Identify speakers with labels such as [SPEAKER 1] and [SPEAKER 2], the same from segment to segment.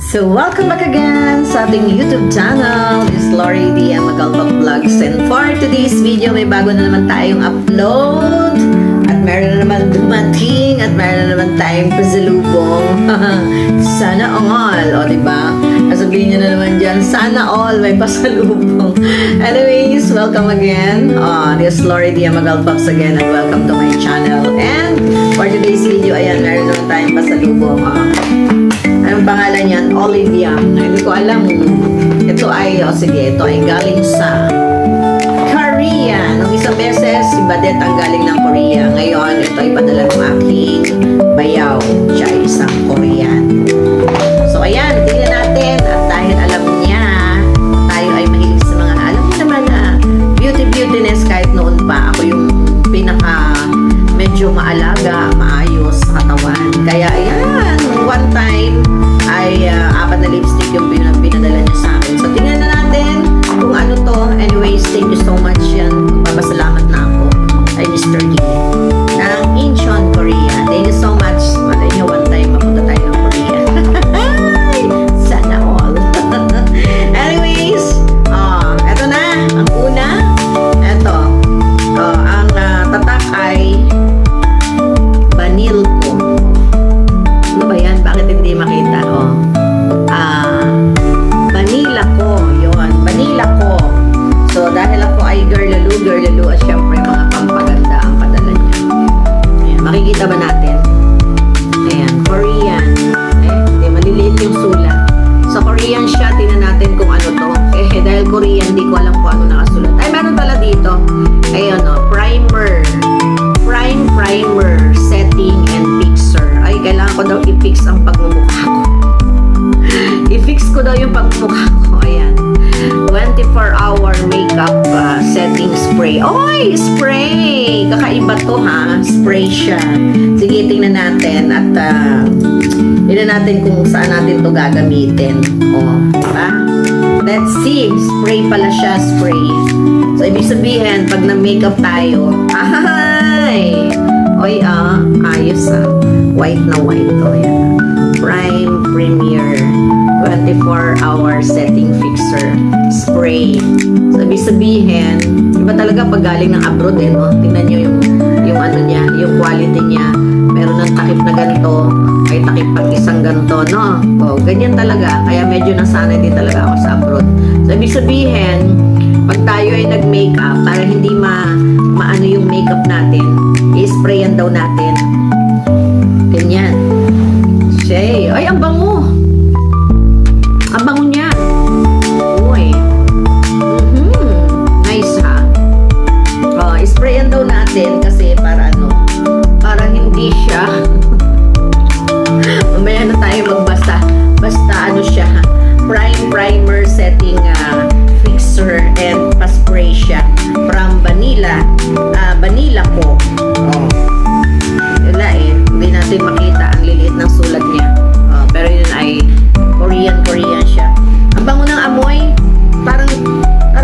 [SPEAKER 1] So, welcome back again sa ating YouTube channel. This is Lori D. Magalpak Vlogs. And for today's video, may bago na naman tayong upload. At meron na naman dumating. At meron na naman tayong pasalubong. Sana all. O, diba? Sabihin nyo na naman dyan, sana all may pasalubong. Anyways, welcome again. This is Lori D. Magalpak again. And welcome to my channel. And for today's video, ayan, meron naman tayong pasalubong. Anong pangalan yan? Olivia. Hindi ko alam. Ito ay, sige, ito ay galing sa Korea. Nung isang beses, si Badet ang galing ng Korea. Ngayon, ito ay padala ng aking bayaw. Siya ay isang Korean. So, ayan, tingnan natin. At dahil alam niya, tayo ay mahilig sa mga, alam mo naman na, beautiness kahit noon pa. Ako yung pinaka medyo maalaga, maayos sa katawan. Kaya, ayan, one time, ay apat na lipstick yung pinadala niya sa akin. So, tingnan na natin kung ano to. Anyways, thank you so much yan. Magpapasalamat na ako kay Mr. D ng Incheon, Korea. Thank you so much. Malay niyo, one time mapunta tayo ng Korea. Sana all. Anyways, eto na. Ang una, eto. Ang tatak ay Banilco. Ano ba yan? Bakit hindi makita? Vanilla ko. Yun. Vanilla ko. So, dahil ako ay girl-lalo, at syempre mga pampaganda ang padala niya. Ayan. Makikita ba natin? Ayan. Korean. Hindi, maliliit yung sulat. So, Korean siya. Tingnan natin kung ano to. Dahil Korean, hindi ko alam kung ano nakasulat. Ay, meron pala dito. Ayun, primer. Primer. Setting and fixer. Ay, kailangan ko daw i-fix ang pagmumukha ko. I-fix ko daw yung pagmumukha ko. Ayan. 24-hour makeup setting spray. Oy! Spray! Kakaiba to ha. Spray siya. Sige, tingnan natin. At tingnan natin kung saan natin to gagamitin. Diba? Let's see. Spray pala siya. Spray. So, ibig sabihin, pag na-makeup tayo, ay! Oy, ayos white na white. Ayan. Premier 24-hour setting fixer spray. So, ibig sabihin, iba talaga pag galing ng abroad no? Tingnan nyo yung ano niya, yung quality niya. Meron ng takip na ganito, ay takip pag isang ganito, no? Ganyan talaga. Kaya medyo nasanay din talaga ako sa abroad. So, ibig sabihin, pag tayo ay nag-makeup, para hindi maano yung makeup natin, i-sprayan daw natin. Ganyan. Shay. Ay, ang bango! Ang bango niya. Uy. Nice, ha? I-sprayan daw natin kasi para ano, para hindi siya mamaya na tayo magbasa. Basta ano siya, primer setting fixer and pa-spray siya from Vanilla ko. Wala hindi natin makita ang liliit ng sulat niya. Pero yun ay Korean siya. Ang bango ng amoy, parang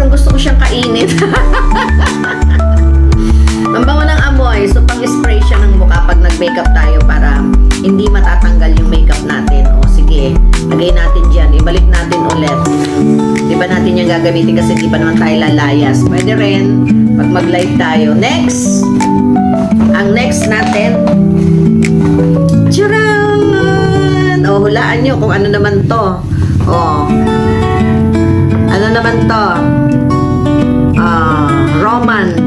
[SPEAKER 1] gusto ko siyang kainin. Ang bango ng amoy, so pang-spray siya ng mukha pag nag-makeup tayo para hindi matatanggal yung makeup natin. Sige, lagay natin dyan. Ibalik natin ulit. Di ba natin yung gagamitin kasi di pa naman tayo lalayas. Pwede rin pag mag-live tayo. Next! Ang next natin, tcharan! Hulaan nyo kung ano naman to. Ano naman to? Romand.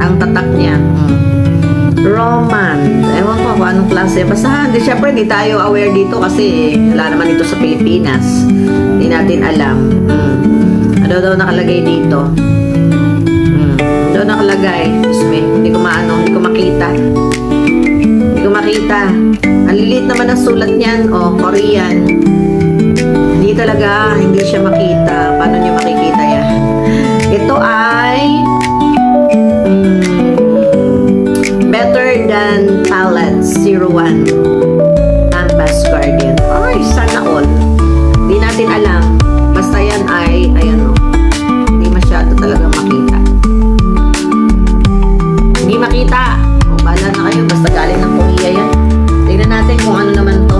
[SPEAKER 1] Ang tatak niya. Romand. Ewan ko kung anong klase. Basta, syempre, di tayo aware dito kasi wala naman dito sa Pilipinas. Hindi natin alam. Ano daw nakalagay dito? Ano nakalagay? Hindi ko makita. Hindi ko makita. Ang lilit naman ang sulat niyan. Korean. Hindi talaga, hindi siya makita. Paano niyo makikita yan? Ito ay Better Than Palette 01 Canvas Guardian. Ay, sana all. Hindi natin alam. Basta yan ay, ayan hindi masyado talaga makita. Hindi makita. Bahala na kayo. Basta galing ng Korea yan. Tingnan natin kung ano naman to.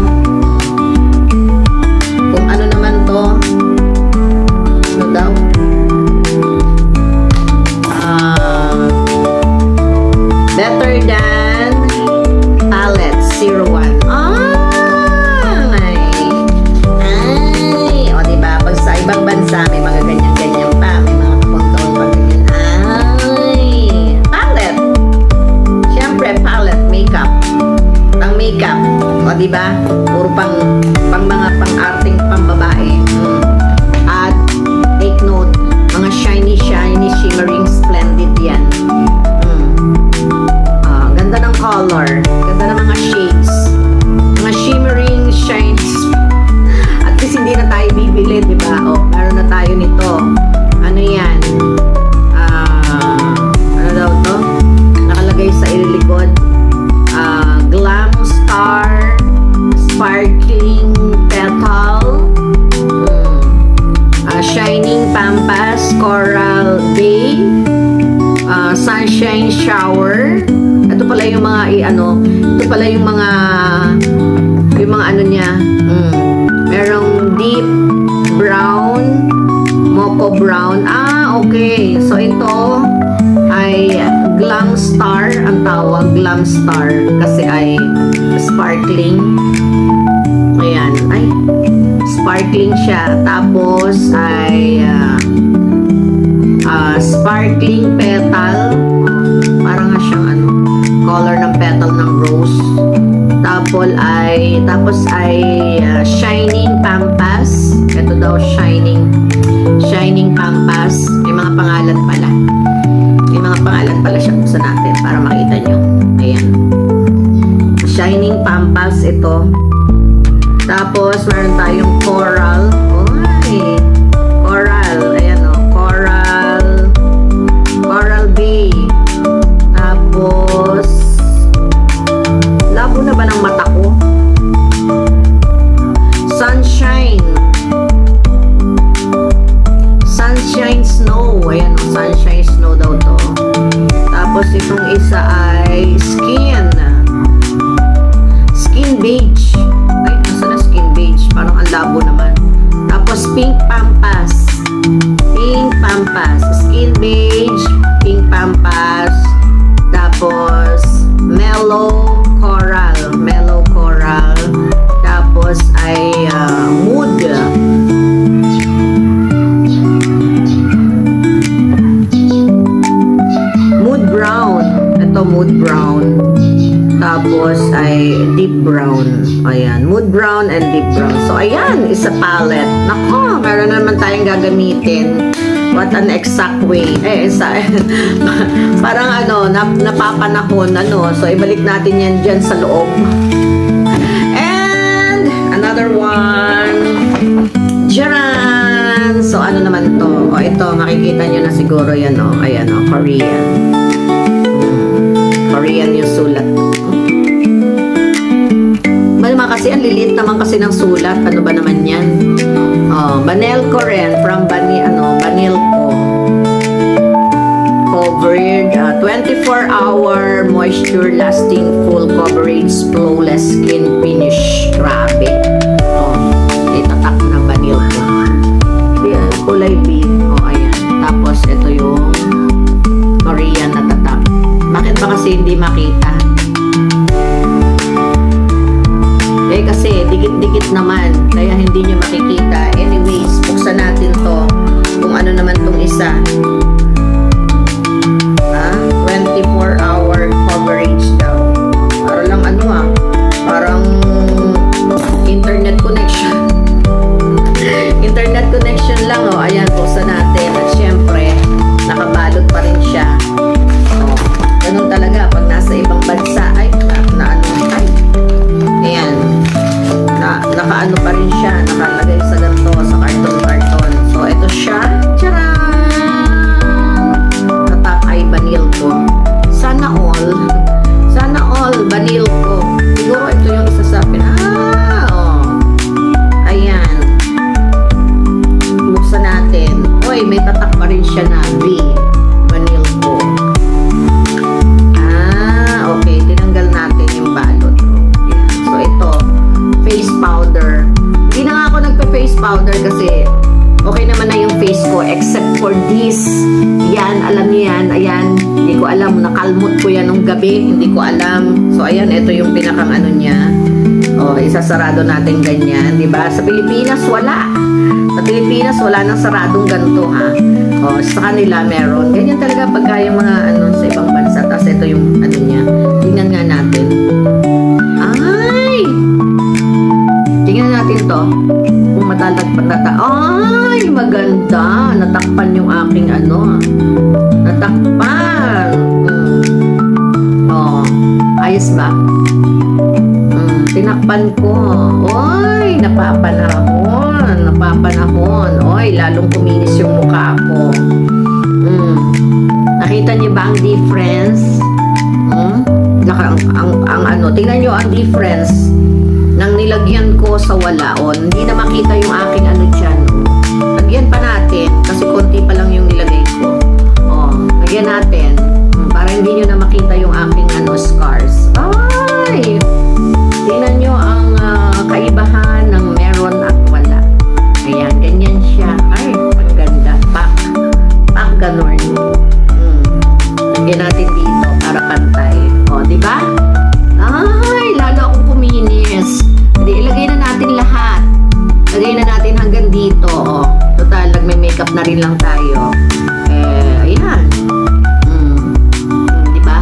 [SPEAKER 1] 601. Ay, o diba? Pag sa ibang bansa, may mga ganyan-ganyan pa. May mga countdown pa ganyan. Ay, palette. Siyempre, palette, makeup. Pang makeup. O diba? Puro pang mga pang-arting pang-babae. At, take note, mga shiny, shimmering, splendid yan. Ganda ng color. Ganda ng mga shades. Mga shimmering, shiny. At least hindi na tayo bibili, diba? O, meron na tayo nito. Ano yan? Ano daw to? Nakalagay sa ililikod. Glam Star Sparkling Petal. Shining Pampas Coral Bay. Sunshine Shower. Ito pala yung mga ito pala yung mga ano niya. Merong deep brown, mocha brown. Okay. So ito ay Glam Star ang tawag, Glam Star kasi ay sparkling. Ayan, ay sparkling siya. Tapos ay sparkling petal. Parang nga siyang color ng petal ng rose. Tapos ay shining pampas. Ito daw shining pampas. May mga pangalan pala. May mga pangalan pala siya. Buksan natin para makita nyo. Ayan. Shining pampas ito. Tapos meron tayong coral. Coral. Ayan o. Coral Bay. Tapos labo na ba ng mata ko? Sunshine Snow. Ayan o. Sunshine Snow daw to. Tapos itong isa ay Skin Beige. Ay, nasa na Skin Beige? Parang ang labo naman. Tapos Pink Pampas. Skin Beige, Pink Pampas. Tapos Mellow Coral. Tapos ay Mood Brown. Ito Mood Brown. Tapos ay Deep Brown. Ayan, Mood Brown and Deep Brown. So ayan, isa palette. Nako, meron naman tayong gagamitin. What an exact way. Parang napapanahon, so ibalik natin yan dyan sa loob. And another one. Jaran! So ano naman to? Ito, makikita nyo na siguro yan, ayan, Korean. Korean yung sulat. Kasi ang lilit naman kasi ng sulat. Ano ba naman yan? Banelco rin. From Banelco. Covered. 24-hour moisture lasting full coverage flawless skin finish. Grabe. Itatak na Banelco. Kulay bead. Ayan. Tapos ito yung Korean na tatak. Bakit ba kasi hindi makita? Kasi dikit-dikit naman, kaya hindi nyo makikita. Anyways, buksan natin to kung ano naman tong isa. 24-hour coverage daw. Para lang parang internet connection. Internet connection lang, ayan, buksan natin. At syempre, nakabalot pa rin siya. Ganun talaga pag nasa ibang bansa. Nakaano pa rin siya, nakalagay sa ganito, sa karton. So, ito siya. Tcharan! Tatak ay Banelco. Sana all Banelco. gabi, hindi ko alam. So ayan, ito yung pinakang ano niya. O, isasarado natin ganyan, di ba? Sa Pilipinas, wala. Sa Pilipinas, wala nang saradong ganito, ha? O, sa kanila, meron. Ganyan talaga pagka yung mga, ano, sa ibang bansa. Tapos, ito yung, ano niya. Tingnan nga natin. Ay! Tingnan natin to. Kung matatagpan nata. Ay! Maganda. Natakpan yung aking, ano, natakpan. O, ayos ba? Tinakpan ko. Oy, napapanahon. Oy, lalong kuminis yung mukha ko. Nakita niyo ba ang difference? Ang ano, tingnan niyo ang difference nang nilagyan ko sa wala. O, hindi na makita yung aking ano dyan. Lagyan pa natin, kasi konti pa lang yung nilagay ko. O, lagyan natin. Para hindi niyo na makita yung aking ano, scars. Ay! Tingnan nyo ang kaibahan ng meron at wala. Ayan, ganyan siya. Ay, maganda. Pak ganun. Lagyan natin dito para pantay. O, diba? Ay, lalo akong kuminis. Hindi, ilagay na natin lahat. Lagay na natin hanggang dito. O, total, nagme-makeup na rin lang tayo. Ayan. Diba?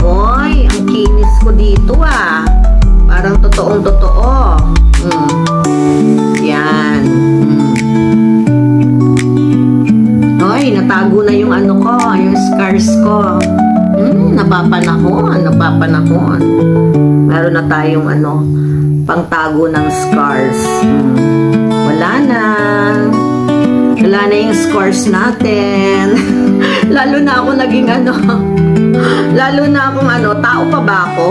[SPEAKER 1] Oy, ang kinis ko dito, ah. Parang totoong-totoo. Yan. Oy, natago na yung ano ko, yung scars ko. Napapanahon. Meron na tayong ano, pangtago ng scars. Wala na yung scars natin. Lalo na ako naging ano, lalo na akong ano, tao pa ba ako?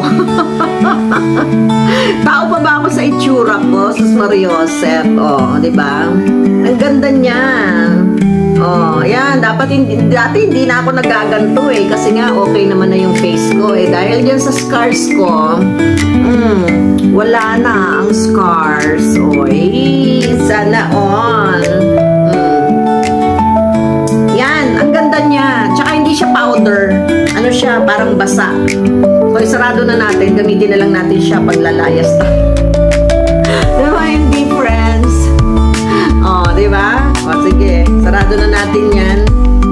[SPEAKER 1] Tao pa ba ako sa itsura ko? Sus Mariosep. O, diba? Ang ganda niya. O, yan. Dati hindi na ako nagaganto eh. Kasi nga, okay naman na yung face ko eh. Dahil dyan sa scars ko, wala na ang scars. Oy, sana all. Yan, ang ganda niya. Tsaka hindi siya powder. Ano siya, parang basa. So, isarado na natin. Gamitin na lang natin siya pag lalayas tayo. Diba yung difference? O, diba? O, sige. Sarado na natin yan.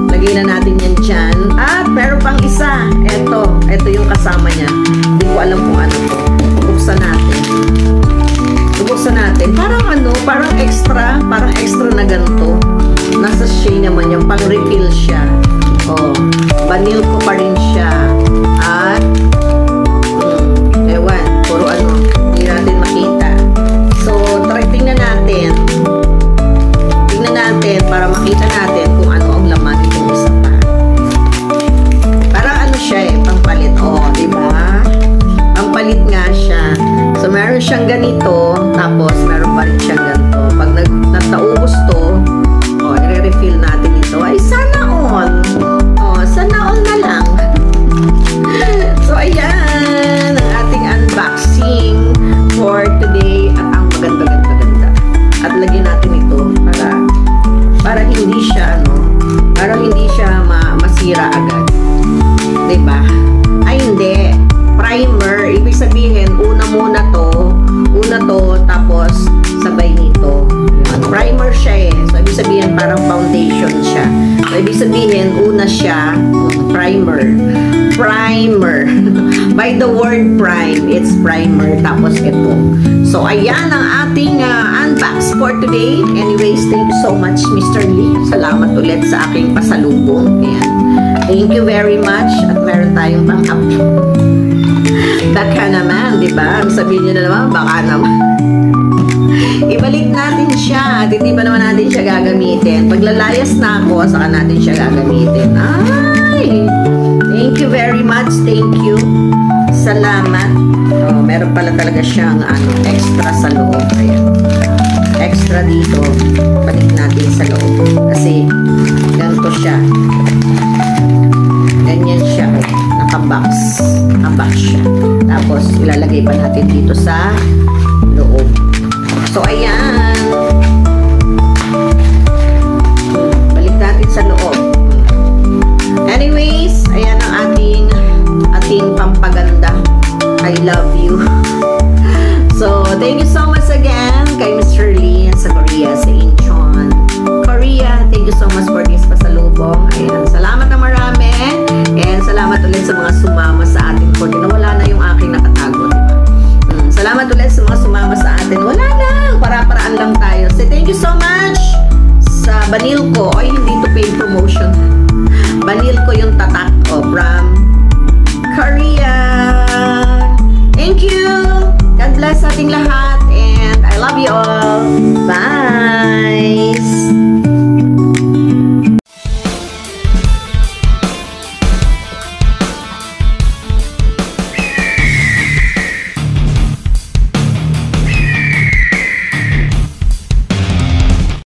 [SPEAKER 1] Lagay na natin yan dyan. At meron pang isa. Ito yung kasama niya. Hindi ko alam kung ano to. Buksan natin. Parang ano, parang extra na ganito. Nasa shade naman yung pang-refill siya. Oh, banil ko pa rin siya. At ewan, puro ano, hindi natin makita. So, tingnan natin para makita natin kung ano ang laman itong isa pa. Parang ano siya eh, pangpalit. Oh, diba? Pangpalit nga siya. So, meron siyang ganito, tapos meron pa rin siyang ganito. Pag nataubos to, oh, i-refill natin ito. Ay, sana all. Oh, sana all na lang. So, ayan ang ating unboxing for today. At ang maganda. At lagyan natin ito para hindi siya masira agad. Diba? Ay, hindi. Primer. Ibig sabihin, una to, tapos sabay nito. Primer siya eh. So, ibig sabihin, parang foundation siya. So, ibig sabihin, una siya, primer. By the word prime, it's primer. Tapos ito. So, ayan ang ating unbox for today. Anyways, thank you so much, Mr. Lee. Salamat ulit sa aking pasalubong. Ayan. Thank you very much. At meron tayong pang-upload. Baka naman, di ba? Sabihin nyo na naman, baka naman. Ibalik natin siya. At hindi pa naman natin siya gagamitin. Paglalayas na ako, saka natin siya gagamitin. Ay! Thank you very much. Thank you. Salamat. Oh, meron pala talaga siyang extra sa loob. Ayan. Extra dito. Balik natin sa loob. Kasi, ganito siya. Ganyan siya. Naka-box. Naka-box siya. Tapos, ilalagay pa natin dito sa loob. So, ayan. Balik natin sa loob. Anyways, ayan ang ating I love you. So, thank you so much again kay Mr. Lin sa Korea, sa Incheon, Korea. Thank you so much for this pasalubong. Ayan, salamat na marami. And salamat ulit sa mga sumama sa atin. Porque nawala na yung aking nakatago, diba? Salamat ulit sa mga sumama sa atin. Wala lang, para-paraan lang tayo. So, thank you so much sa Banilco. Ay, hindi to paid promotion. Banilco yung tatak from Korea. Thank you. God bless ating lahat. And I love you all.